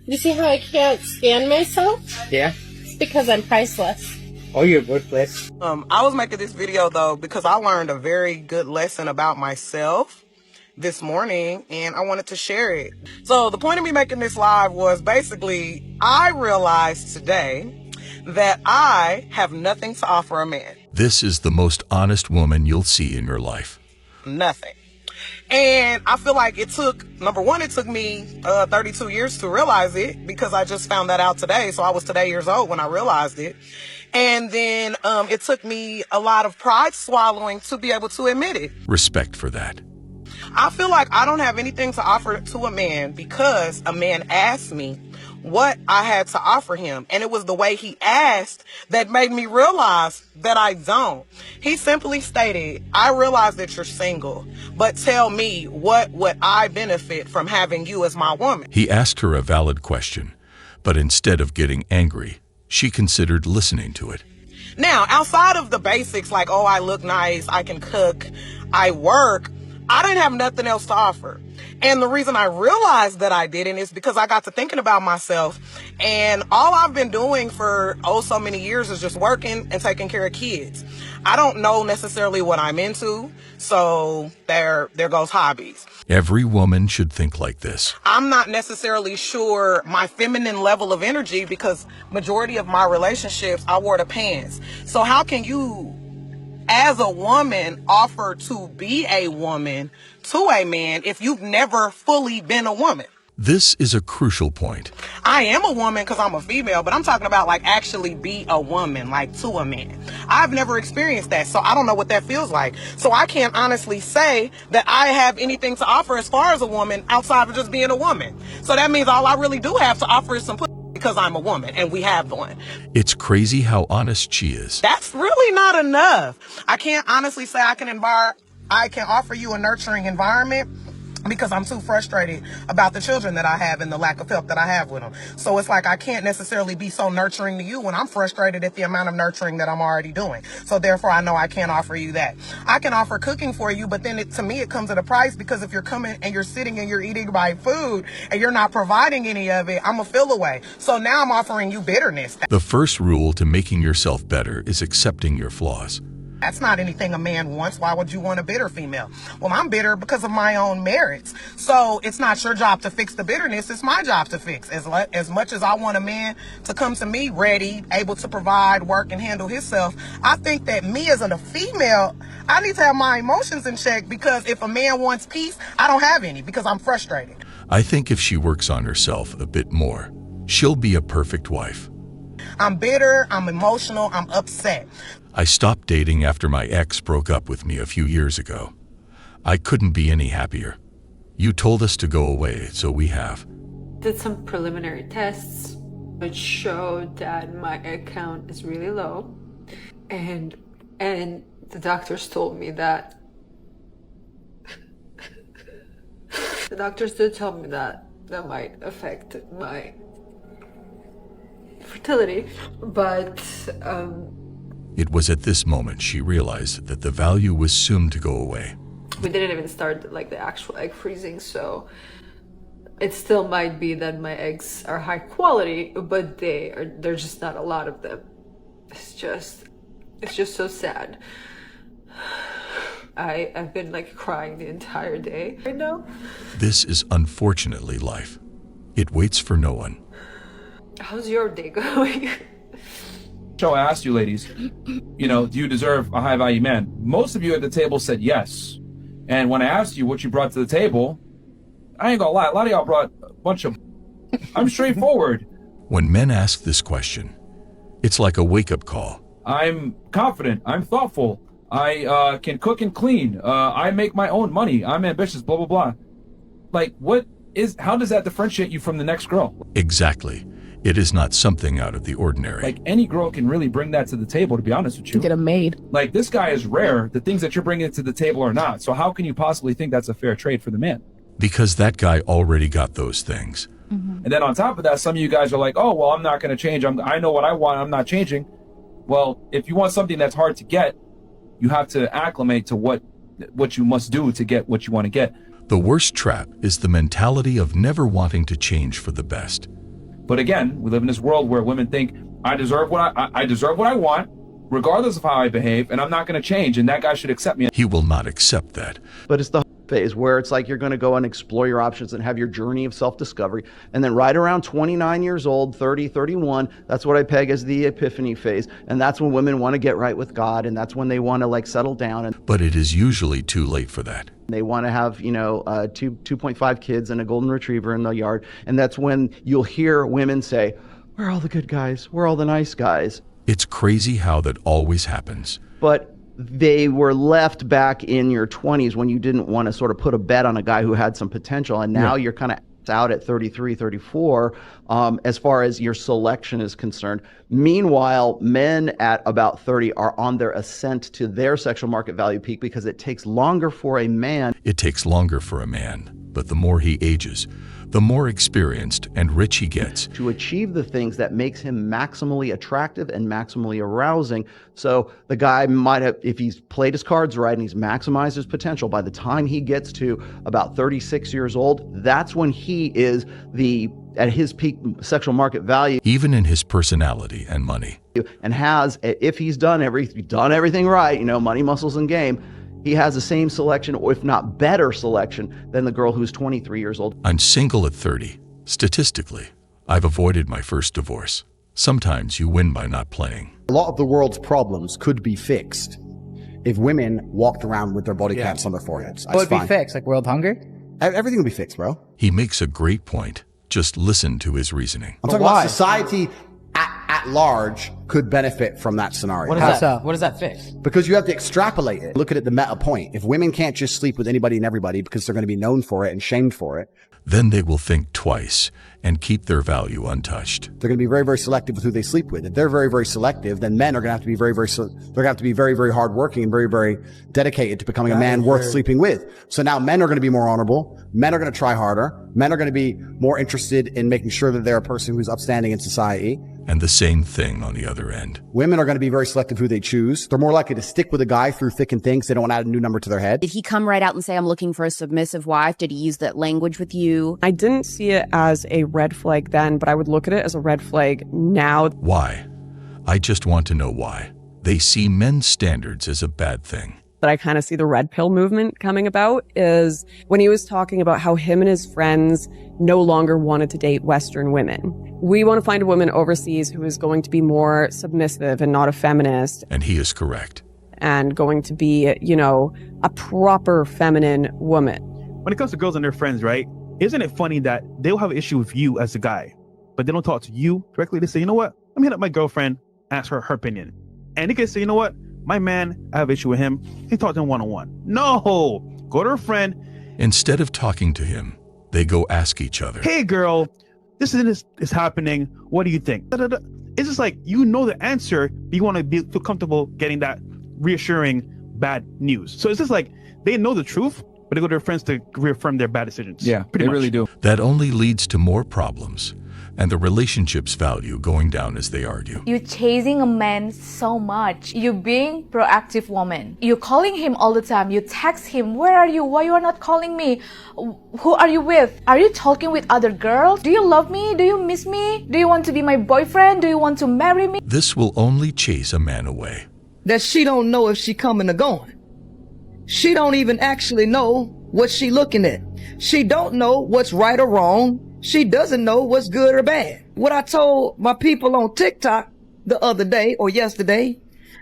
You see how I can't stand myself? Yeah. It's because I'm priceless. Oh, you're worthless. I was making this video though because I learned a very good lesson about myself this morning and I wanted to share it. So the point of me making this live was basically I realized today that I have nothing to offer a man. This is the most honest woman you'll see in your life. Nothing. And I feel like it took, number one, it took me 32 years to realize it because I just found that out today. So I was today years old when I realized it. And then it took me a lot of pride swallowing to be able to admit it. Respect for that. I feel like I don't have anything to offer to a man because a man asked me what I had to offer him. And it was the way he asked that made me realize that I don't. He simply stated, I realize that you're single, but tell me, what would I benefit from having you as my woman? He asked her a valid question, but instead of getting angry, she considered listening to it. Now, outside of the basics like, oh, I look nice, I can cook, I work, I didn't have nothing else to offer. And the reason I realized that I didn't is because I got to thinking about myself. And all I've been doing for so many years is just working and taking care of kids. I don't know necessarily what I'm into. So there goes hobbies. Every woman should think like this. I'm not necessarily sure my feminine level of energy because majority of my relationships, I wore the pants. So how can you, as a woman, offer to be a woman to a man if you've never fully been a woman? This is a crucial point. I am a woman because I'm a female, but I'm talking about like actually be a woman, like to a man. I've never experienced that, so I don't know what that feels like. So I can't honestly say that I have anything to offer as far as a woman outside of just being a woman. So that means all I really do have to offer is some pussy because I'm a woman and we have one. It's crazy how honest she is. That's really not enough. I can't honestly say I can offer you a nurturing environment because I'm too frustrated about the children that I have and the lack of help that I have with them. So it's like I can't necessarily be so nurturing to you when I'm frustrated at the amount of nurturing that I'm already doing. So therefore, I know I can't offer you that. I can offer cooking for you, but then to me, it comes at a price because if you're coming and you're sitting and you're eating my food and you're not providing any of it, I'm a feel away. So now I'm offering you bitterness. The first rule to making yourself better is accepting your flaws. That's not anything a man wants. Why would you want a bitter female? Well, I'm bitter because of my own merits. So it's not your job to fix the bitterness. It's my job to fix. As much as I want a man to come to me ready, able to provide, work, and handle himself, I think that me as a female, I need to have my emotions in check because if a man wants peace, I don't have any because I'm frustrated. I think if she works on herself a bit more, she'll be a perfect wife. I'm bitter, I'm emotional, I'm upset. I stopped dating after my ex broke up with me a few years ago. I couldn't be any happier. You told us to go away, so we have. Did some preliminary tests which showed that my egg count is really low. And the doctors told me that the doctors did tell me that might affect my fertility, but It was at this moment she realized that the value was soon to go away. we didn't even start like the actual egg freezing, so it still might be that my eggs are high quality, but there's just not a lot of them. It's just so sad. I've been like crying the entire day right now. This is unfortunately life. It waits for no one. How's your day going? So I asked you ladies, you know, do you deserve a high value man? Most of you at the table said yes. And when I asked you what you brought to the table, I ain't gonna lie, a lot of y'all brought a bunch of, I'm straightforward. When men ask this question, it's like a wake-up call. I'm confident, I'm thoughtful, I can cook and clean, I make my own money, I'm ambitious, blah, blah, blah. Like, how does that differentiate you from the next girl? Exactly. It is not something out of the ordinary. Like, any girl can really bring that to the table, to be honest with you. Get a maid. Like, this guy is rare. The things that you're bringing to the table are not. So how can you possibly think that's a fair trade for the man? Because that guy already got those things. Mm-hmm. And then on top of that, some of you guys are like, oh, well, I'm not going to change. I know what I want. I'm not changing. Well, if you want something that's hard to get, you have to acclimate to what you must do to get what you want to get. The worst trap is the mentality of never wanting to change for the best. But again, we live in this world where women think I deserve what I want, regardless of how I behave, and I'm not going to change, and that guy should accept me. He will not accept that. But it's the phase where it's like you're going to go and explore your options and have your journey of self-discovery. And then right around 29 years old, 30, 31, that's what I peg as the epiphany phase. And that's when women want to get right with God. And that's when they want to like settle down. And But it is usually too late for that. they want to have, 2.5 kids and a golden retriever in the yard. And that's when you'll hear women say, "Where are all the good guys? Where are all the nice guys?" It's crazy how that always happens. But they were left back in your 20s when you didn't want to sort of put a bet on a guy who had some potential. And now you're kind of out at 33, 34, as far as your selection is concerned. Meanwhile, men at about 30 are on their ascent to their sexual market value peak because it takes longer for a man. It takes longer for a man, but the more he ages, the more experienced and rich he gets. To achieve the things that makes him maximally attractive and maximally arousing. So the guy might have, if he's played his cards right and he's maximized his potential, by the time he gets to about 36 years old, that's when he is at his peak sexual market value. Even in his personality and money. And has, if he's done everything right, money, muscles, and game, he has the same selection, or if not better selection, than the girl who's 23 years old. I'm single at 30. Statistically, I've avoided my first divorce. Sometimes you win by not playing. A lot of the world's problems could be fixed if women walked around with their body counts on their foreheads. What would be fixed? Like world hunger? Everything would be fixed, bro. He makes a great point. Just listen to his reasoning. I'm talking about society at large could benefit from that scenario. What does that fix? Because you have to extrapolate it. Look at it the meta point. If women can't just sleep with anybody and everybody because they're going to be known for it and shamed for it, then they will think twice and keep their value untouched. they're going to be very, very selective with who they sleep with. If they're very, very selective, then men are going to have to be very, very hardworking and very, very dedicated to becoming a man worth sleeping with. So now men are going to be more honorable. Men are going to try harder. Men are going to be more interested in making sure that they're a person who's upstanding in society. And the same thing on the other end. Women are going to be very selective who they choose. They're more likely to stick with a guy through thick and thin because they don't want to add a new number to their head. Did he come right out and say, "I'm looking for a submissive wife"? Did he use that language with you? I didn't see it as a red flag then, but I would look at it as a red flag now. Why? I just want to know why. They see men's standards as a bad thing. That I kind of see the red pill movement coming about is when he was talking about how him and his friends no longer wanted to date Western women. We want to find a woman overseas who is going to be more submissive and not a feminist. And he is correct. And going to be, a proper feminine woman. When it comes to girls and their friends, right? Isn't it funny that they'll have an issue with you as a guy, but they don't talk to you directly? They say, "You know what? Let me hit up my girlfriend, ask her opinion." And they can say, "You know what? My man, I have an issue with him. He talked to him one-on-one." No, go to her friend. Instead of talking to him, they go ask each other. "Hey girl, this is happening. What do you think?" It's just like, the answer, but you want to feel comfortable getting that reassuring bad news. So it's just like, they know the truth, but they go to their friends to reaffirm their bad decisions. Yeah, pretty they much. really do. That only leads to more problems and the relationship's value going down as they argue. You're chasing a man so much. You're being proactive woman. You're calling him all the time. You text him, "Where are you? Why you are not calling me? Who are you with? Are you talking with other girls? Do you love me? Do you miss me? Do you want to be my boyfriend? Do you want to marry me?" This will only chase a man away. That she don't know if she coming or going. She don't even actually know what she looking at. She don't know what's right or wrong. She doesn't know what's good or bad. What I told my people on TikTok the other day or yesterday,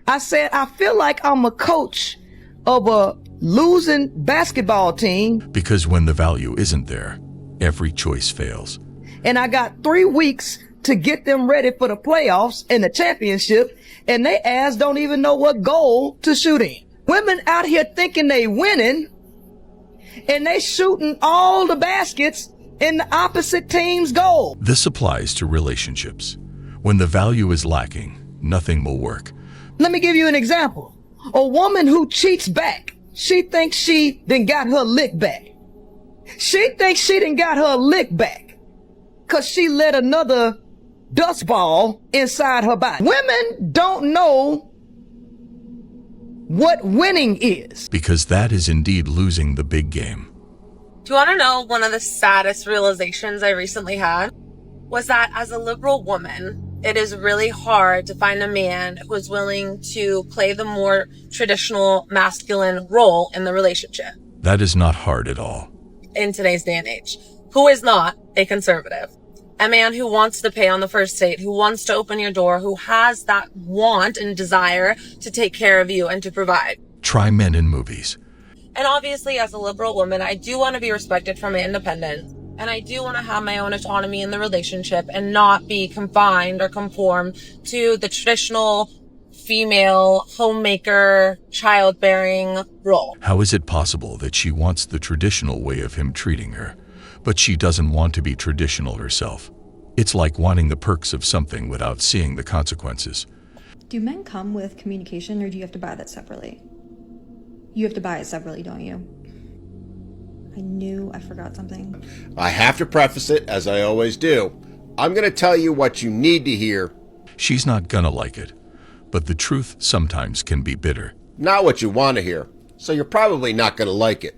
I said, I feel like I'm a coach of a losing basketball team. Because when the value isn't there, every choice fails. And I got 3 weeks to get them ready for the playoffs and the championship, and they ass don't even know what goal to shoot in. Women out here thinking they winning, and they shooting all the baskets in the opposite team's goal. This applies to relationships. When the value is lacking, nothing will work. Let me give you an example. A woman who cheats back, she thinks she done got her lick back. She thinks she done got her lick back because she let another dust ball inside her body. Women don't know what winning is. Because that is indeed losing the big game. Do you want to know one of the saddest realizations I recently had? was that as a liberal woman, it is really hard to find a man who is willing to play the more traditional masculine role in the relationship. That is not hard at all. In today's day and age, who is not a conservative. A man who wants to pay on the first date, who wants to open your door, who has that want and desire to take care of you and to provide. Try men in movies. And obviously, as a liberal woman, I do want to be respected for my independence. And I do want to have my own autonomy in the relationship and not be confined or conform to the traditional female homemaker, childbearing role. How is it possible that she wants the traditional way of him treating her, but she doesn't want to be traditional herself? It's like wanting the perks of something without seeing the consequences. Do men come with communication, or do you have to buy that separately? You have to buy it separately, don't you? I knew I forgot something. I have to preface it, as I always do. I'm going to tell you what you need to hear. She's not gonna like it, but the truth sometimes can be bitter. Not what you want to hear, so you're probably not going to like it.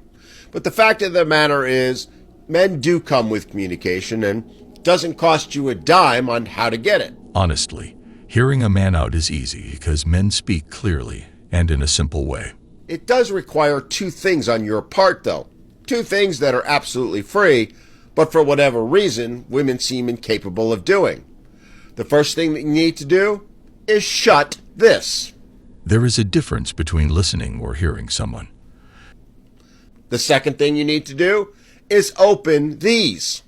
But the fact of the matter is, men do come with communication, and it doesn't cost you a dime on how to get it. Honestly, hearing a man out is easy because men speak clearly and in a simple way. It does require two things on your part, though. Two things that are absolutely free, but for whatever reason, women seem incapable of doing. The first thing that you need to do is shut this. There is a difference between listening or hearing someone. The second thing you need to do is open these.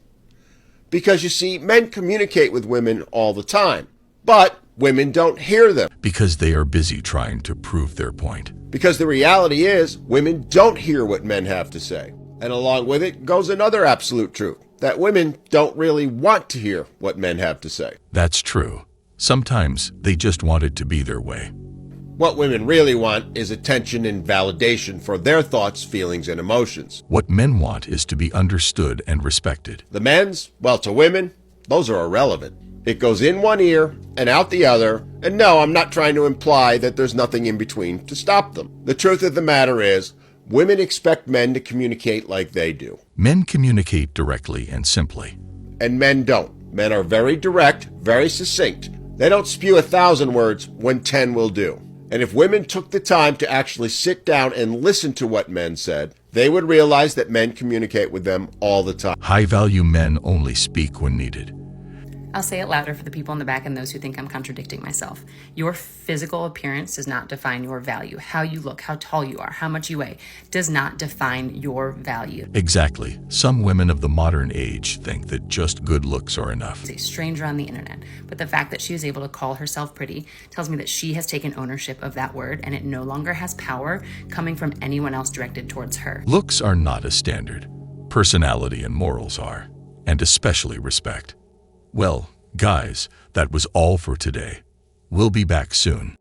Because you see, men communicate with women all the time, but women don't hear them. Because they are busy trying to prove their point. Because the reality is, women don't hear what men have to say. And along with it goes another absolute truth, that women don't really want to hear what men have to say. That's true. Sometimes they just want it to be their way. What women really want is attention and validation for their thoughts, feelings, and emotions. What men want is to be understood and respected. The men's, well, to women, those are irrelevant. It goes in one ear and out the other, and no, I'm not trying to imply that there's nothing in between to stop them. The truth of the matter is, women expect men to communicate like they do. Men communicate directly and simply. And men don't. Men are very direct, very succinct. They don't spew 1,000 words when 10 will do. And if women took the time to actually sit down and listen to what men said, they would realize that men communicate with them all the time. High-value men only speak when needed. I'll say it louder for the people in the back and those who think I'm contradicting myself. Your physical appearance does not define your value. How you look, how tall you are, how much you weigh does not define your value. Exactly. Some women of the modern age think that just good looks are enough. She's a stranger on the internet, but the fact that she is able to call herself pretty tells me that she has taken ownership of that word and it no longer has power coming from anyone else directed towards her. Looks are not a standard. Personality and morals are, and especially respect. Well, guys, that was all for today. We'll be back soon.